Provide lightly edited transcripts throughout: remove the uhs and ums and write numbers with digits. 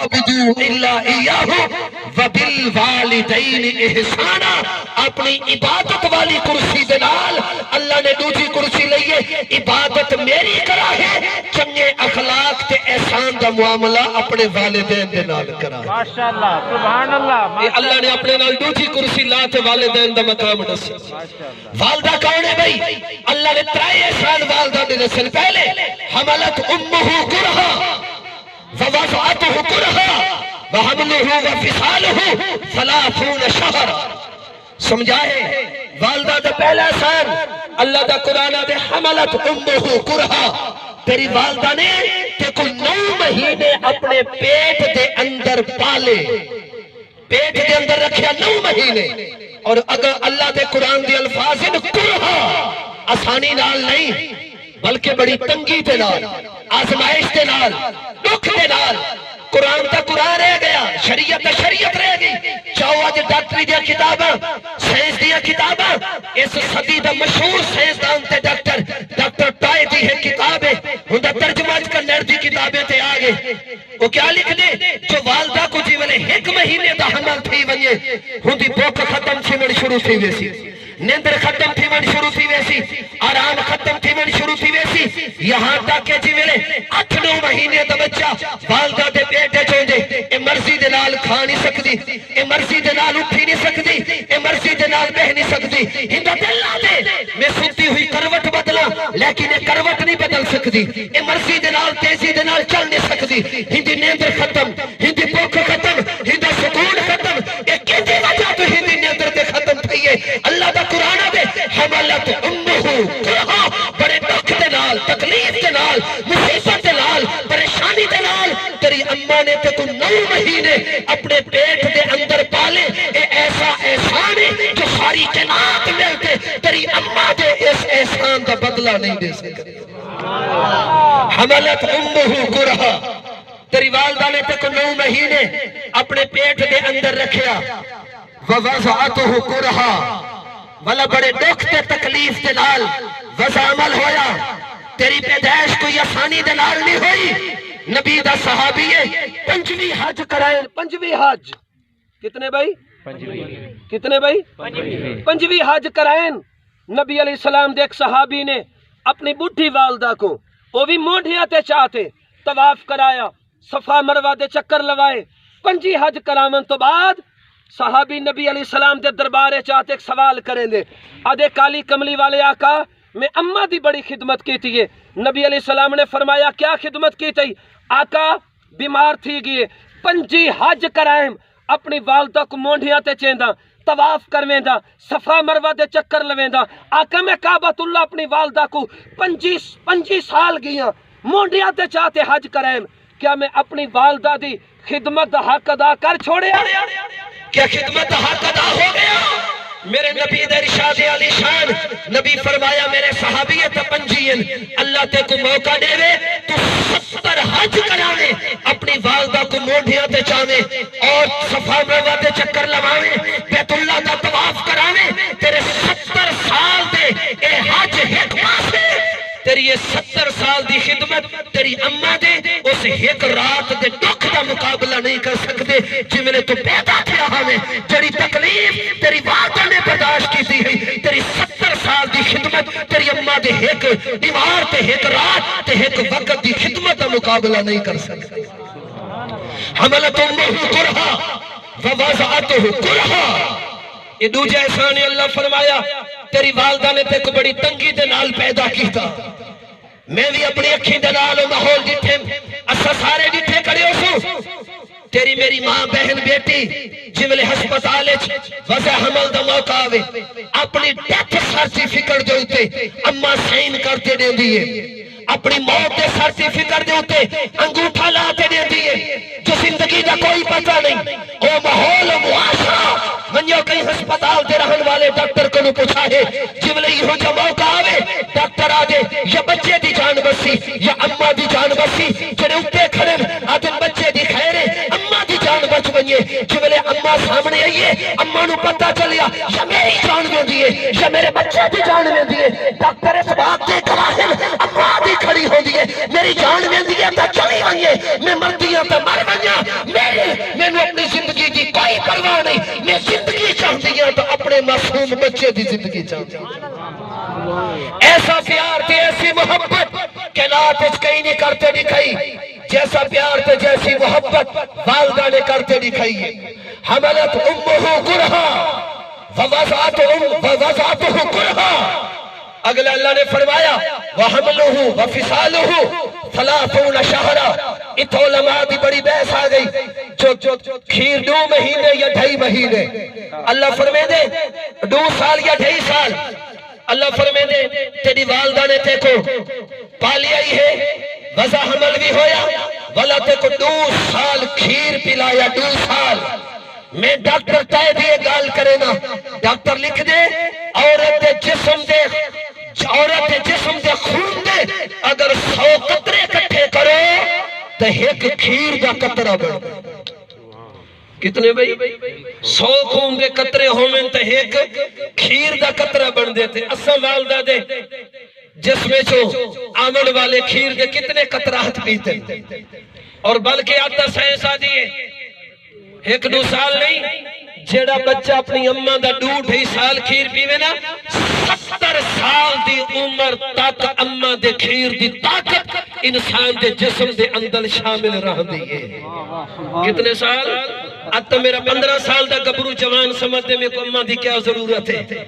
عبدو الا ایاہ وبالوالدین احسانا. اپنی عبادت والی کرسی دے نال اللہ نے دوسری کرسی لئیے عبادت میری کرا ہے، چنگے اخلاق تے احسان دا معاملہ اپنے والدین دے نال کرا ہے. ماشاءاللہ سبحان اللہ. اللہ نے اپنے نال دوسری کرسی لا تے والدین دا مقام دسیا. والدہ کون ہے بھائی؟ اللہ نے ترائے احسان والدہ دے دسن. پہلے حملت امہ کرہا ووضعته کرہا وحملہ وفصالہ 30 شہرا. سمجھائے والدہ دا پہلا احسان اللہ دا قرآن دے حملت امہ کرہا. تیری والدہ نے کہ کوئی 9 مہینے اپنے پیٹ دے اندر پالے، پیٹ دے اندر رکھیا 9 مہینے. اور اگر اللہ دے قرآن دے الفاظ کرہا آسانی نال نہیں بلکہ بڑی تنگی دے نال، آزمائش دے نال، دکھ دے نال. قرآن تا قرآن رہ گیا، شریعت تا شریعت رہ گئی. چاہو آج ڈاکٹری دیا کتاباں، سائنس دیا کتاباں، اس صدی دا مشہور سائنسدان تے ڈاکٹر ٹائے دی ہے کتابیں ہندہ ترجمہ کرنے دی کتابیں تے آگے. وہ کیا لکھ دے؟ جو والدہ کو جی والے 1 مہینے دا حمل تھی ونیے ہندی بھوک ختم تھی من شروع تھی ویسی، نیندر ختم تھی من شروع تھی ویسی، آرام ختم تھی من شروع تھی ویسی. یہاں تک کہ جی والے 8-9 مہینے دا بچہ والدہ دے پیٹے چوندے اے مرضی دے نال کھا نہیں سکتی، اے مرضی دے نال اٹھی نہیں سکتی، اے مرضی دے نال بہ نہیں سکتی. ہندہ دل نہ دے میں ستی ہوئی کروٹ بدلا لیکن یہ کروٹ نہیں بدل سکتی، اے مرضی دے نال تیزی دے نال چل نہیں سکتی. ہندی نیندر ختم، ہندی بھوک ختم، ہندہ سکون ختم. اے کیندی وجہ تو ہندی نیندر دے ختم تھئیے. اللہ دا قرآن دے حملت امہ کرہا، بڑے دکھ دے نال، تکلیف دے نال، مصیبت دے نال، پریشانی دے نال تیری اماں نے تے کو 9 مہینے اپنے پیٹ دے اندر پالے. اے ایسا احسان ہے جو ساری کائنات ملتے تیری اماں دے اس احسان دا بدلہ نہیں دے سکتے. حملت امہ کرہا، تیری والدہ نے تے کو 9 مہینے اپنے پیٹ دے اندر رکھیا. ووضعته کرہا، والا بڑے دکھ تے تکلیف دے نال وضع عمل ہویا. تیری پیدائش کوئی آسانی دے نال نہیں ہوئی. نبی دا صحابی ہے 5ویں حج کرائیں. 5ویں حج کتنے بھائی؟ 5ویں. کتنے بھائی؟ 5ویں حج کرائیں. نبی علیہ السلام دے ایک صحابی نے اپنی بڈھی والدہ کو وہ بھی مونڈھیاں تے چاہتے طواف کرایا، صفا مروہ دے چکر لوائے. 5 حج کرامن تو بعد صحابی نبی علیہ السلام دے دربارے چاہتے ایک سوال کریں دے. آدھے کالی کملی والے آقا میں اماں دی بڑی خدمت کی تھی. نبی علیہ السلام نے فرمایا کیا خدمت کی تھی؟ آقا بیمار تھی گئے، 5 حج کرائیں، اپنی والدہ کو مونڈھیاں تے چیندہ، طواف کرویں دا، صفا مروہ دے چکر لویں دا. آقا میں کعبۃ اللہ اپنی والدہ کو 25 سال گیا مونڈھیاں تے چاہتے حج کرائیں. کیا میں اپنی والدہ دی خدمت دا حق ادا کر چھوڑے؟ کیا خدمت حق ادا ہو گیا؟ میرے نبی دے ارشاد علی شان نبی فرمایا میرے صحابیت پنجین اللہ تے کو موقع دے وے تو 70 حج کراوے، اپنی والدہ کو مونڈھیاں تے چاوے اور صفا مروہ تے چکر لواوے، بیت اللہ دا طواف کراوے. تیرے 70 سال دے اے حج ایک واسطے تیری یہ 70 سال دی خدمت تیری اماں دے اس ایک رات دے دکھ دا مقابلہ نہیں کر سکتے. جی میں نے تو پیدا کیا ہمیں جڑی تکلیف تیری والدہ نے برداشت کی تھی، تیری 70 سال دی خدمت تیری اماں دے ایک دیوار تے ایک رات تے ایک وقت دی خدمت دا مقابلہ نہیں کر سکتے. حملت امہ کرہا ووضعته کرہا. یہ دوجہ احسان اللہ فرمایا تیری والدہ نے تے کو بڑی تنگی دے نال پیدا کیتا. میں بھی اپنی اکھی دے نال ماحول جتھے اسا سارے جتھے کھڑے ہو سو. تیری میری ماں بہن بیٹی جولے ہسپتال وضع حمل دا موقع آوے اپنی ڈیتھ سرٹیفکیٹ دے ہوتے اماں سائن کرتے دے دیئے، اپنی موت دے سرٹیفکیٹ دے ہوتے انگوٹھا لاتے دے دیئے. جو زندگی دا کوئی پتہ نہیں او ماحول و معاشرہ منیو کئی ہسپتال دے رہن والے ڈاکٹر کو نو پوچھا ہے جولے یہ جو موقع آوے ڈاکٹر آدھے یا بچے دی جان بسی یا اماں دی جان بسی. جنہیں اٹھے کھڑے آدھے بچے دی خیر ہے اماں دی جان بچ بنیے. جولے اماں سامنے آئیے اماں نو پتہ چلیا یا میری جان میں دیئے یا میرے بچے دی جان میں دیئے. ڈاکٹر اس بات دے گواہن اماں دی کھڑی کھڑی ہو دیئے میری جان میں دیئے تا چلی ونیے میں مر دیئے تا مر ونیا میں نے اپنی زندگی کی کوئی پرواہ نہیں میں زندگی چاہتی ہیں تو اپنے معصوم بچے دی زندگی چاہتی ہیں ایسا پیار تھی ایسی محبت کہ نات اس کہیں نہیں کرتے دکھائی جیسا پیار تھے جیسی محبت والدہ نے کرتے دکھائی حملت امہو کرہا ووضعتہو کرہا اگلا اللہ نے فرمایا وحملہو وفصالہو 30 شہرہ ات علماء دی بڑی بحث آ گئی جو کھیر 2 مہینے یا 2.5 مہینے اللہ فرمے دے 2 سال یا 2.5 سال اللہ فرمے دے تیری والدہ نے تے کو پالی آئی ہے وضع حمل بھی ہویا والا تے کو 2 سال کھیر پلایا 2 سال میں ڈاکٹر تائے دیئے گال کرے نا ڈاکٹر لکھ دے عورت جسم دے خون دے اگر 100 قطرے کٹھے کرو تو ایک کھیر دا قطرہ بڑھ کتنے بھئی 100 خون دے قطرے ہومن تو ایک کھیر دا قطرہ بڑھ دیتے اسا والدہ دے جس میں جو آمن والے کھیر دے کتنے قطرات پیتے اور بلکہ آتا سائنس آ دیئے 1-2 سال نہیں جیڑا بچہ اپنی اممہ دا 2.5 سال کھیر پیوے نا 70 سال دی عمر تک اممہ دے کھیر دی طاقت انسان دے جسم دے اندر شامل رہ دیئے کتنے سال؟ آتا میرا 15 سال دا گبرو جوان سمجھے میں کو اممہ دی کیا ضرورت ہے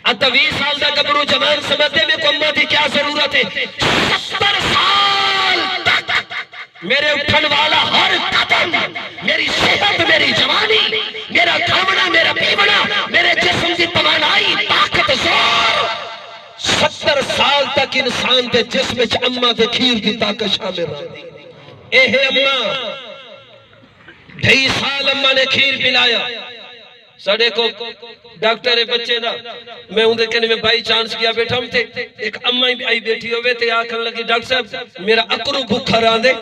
آتا 20 سال دا گبرو جوان سمجھے میں کو اممہ دی کیا ضرورت ہے 70 سال تک میرے اٹھن والا ہر قدم میری صحت میری جوانی میرا کھامنا میرا پیونا میرے جسم دی توانائی طاقت زور 70 سال تک انسان دے جسم وچ اماں دے کھیر دی طاقت شامل رہی اے ہے اماں 2.5 سال اماں نے کھیر پلایا سڑے کو ڈاکٹر بچے نا میں اندھے کہنے میں بائی چانس کیا بیٹھا ہم تھے ایک اماں آئی بیٹھی ہوئے تھے آکھن لگی ڈاکٹر صاحب میرا اکرو بھکھا ران دے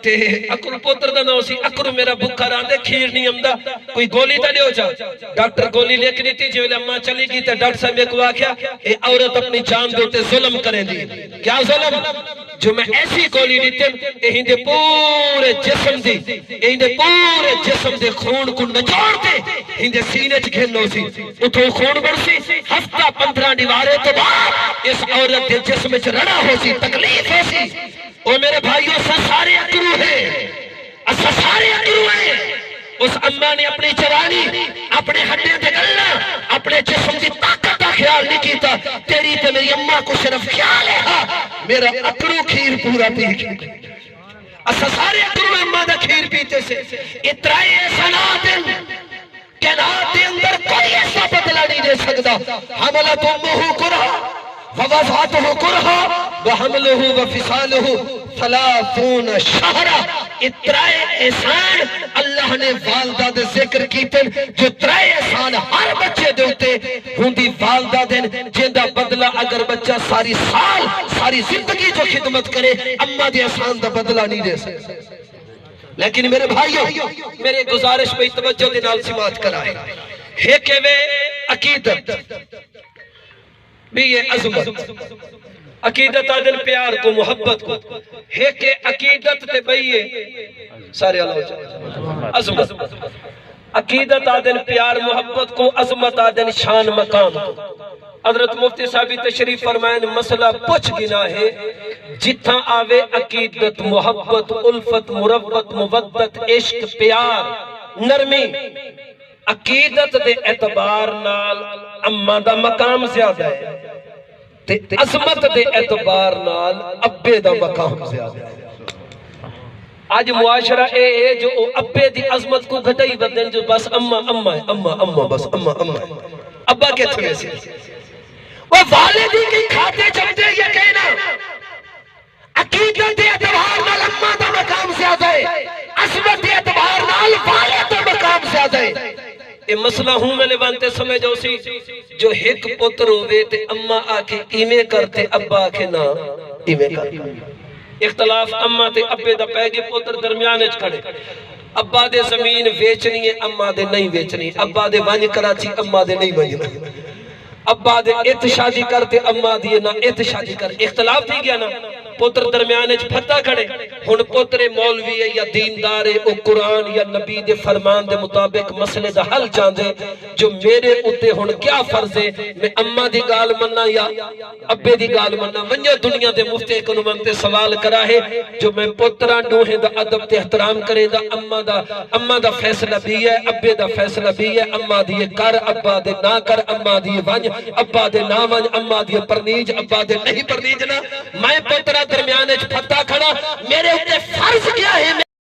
تے اکرو پوتر دا نہ سی اکرو میرا بھکھا ران دے کھیر نہیں امدہ کوئی گولی تا نہیں ہو جا ڈاکٹر گولی لے کے تھی جو اماں چلی گئی تے ڈاکٹر صاحب میں کو آکھیا اے عورت اپنی جان دیتے ظلم کریں دی کیا ظلم جو میں ایسی گولی دیتے ہندے پورے جسم دی ہندے پورے جسم دے خون کو نچوڑ دے ہندے سینے گھنو سی اتھو خون برسی ہفتہ 15 دیوارے تو بعد اس عورت کے جسم چ رڑا ہو سی تکلیف ہو سی اور میرے بھائیوں سارے اکرو ہے سارے اکرو ہے اس اماں نے اپنی جوانی اپنے ہڈے دے گلنا اپنے جسم کی طاقت کا خیال نہیں کیتا تیری تے میری اماں کو صرف خیال ہے میرا اکرو کھیر پورا پی اسا سارے اکرو اماں دا کھیر پیتے سے اترائی ایسا ناتن کائنات دے اندر کوئی ایسا بدلہ نہیں دے سکتا حملت امہو کرہا ووضعتہو کرہا وحملہو وفصالہو 30 شہرہ اترائے احسان اللہ نے والدہ دے ذکر کیتے جو اترائے احسان ہر بچے دے ہوتے ہوندی والدہ دن جندہ بدلہ اگر بچہ ساری سال ساری زندگی جو خدمت کرے اماں دے احسان دا بدلہ نہیں دے سکتے لیکن میرے بھائیوں میرے گزارش پہ توجہ دے نال سماعت کرائے ہے کہ وہ عقیدت بھی یہ عظمت عقیدت آدن پیار کو محبت کو ہے کہ عقیدت تے بھئیے سارے اللہ عظمت عقیدت آدن پیار محبت کو عظمت آدن شان مقام کو حضرت مفتی صاحبی تشریف فرمائن مسئلہ پوچھ گنا ہے جتھا آوے عقیدت محبت الفت مروت مودت عشق پیار نرمی عقیدت دے اعتبار نال اماں دا مقام زیادہ ہے تے عظمت دے اعتبار نال ابے دا مقام زیادہ ہے آج معاشرہ اے جو ابے دی عظمت کو گھٹائی بدن جو بس اماں اماں اماں اماں بس اماں اماں ابا کے تھوڑے سے وہ والدی کی کھاتے چمتے یہ کہنا عقیدت اعتبار نال اماں دا مقام زیادہ ہے عظمت اعتبار نال والد دا مقام زیادہ ہے یہ مسئلہ ہوں میں لبانتے سمجھو سی جو ایک پتر ہوئے تے اماں آکے ایمیں کرتے ابا آکے نا ایمیں کرتے اختلاف اماں تے ابے دا پیگی پتر درمیانے کھڑے ابا دے زمین ویچنی ہے اماں دے نہیں ویچنی ابا دے وانی کراچی اماں دے نہیں وانی ابا دے ایت شادی کرتے اماں دیئے نا ایت شادی کر اختلاف تھی گیا نا پتر درمیانے پھتا کھڑے ہن پتر مولوی ہے یا دیندار ہے او قرآن یا نبی دے فرمان دے مطابق مسئلے دا حل چاندے جو میرے اتے ہن کیا فرض ہے میں اماں دی گال مننا یا ابے دی گال مننا ونجا دنیا دے مفتی کو منتے سوال کرا ہے جو میں پترا نوہیں دا ادب تے احترام کرے دا اماں دا فیصلہ بھی ہے ابے دا فیصلہ بھی ہے اماں دی کر ابا دے نہ کر اماں دی ونج ابا دے نہ ونج اماں دی پرنیج ابا دے نہیں پرنیج نہ میں پترا درمیانے پھتا کھڑا میرے اتے فرض کیا ہے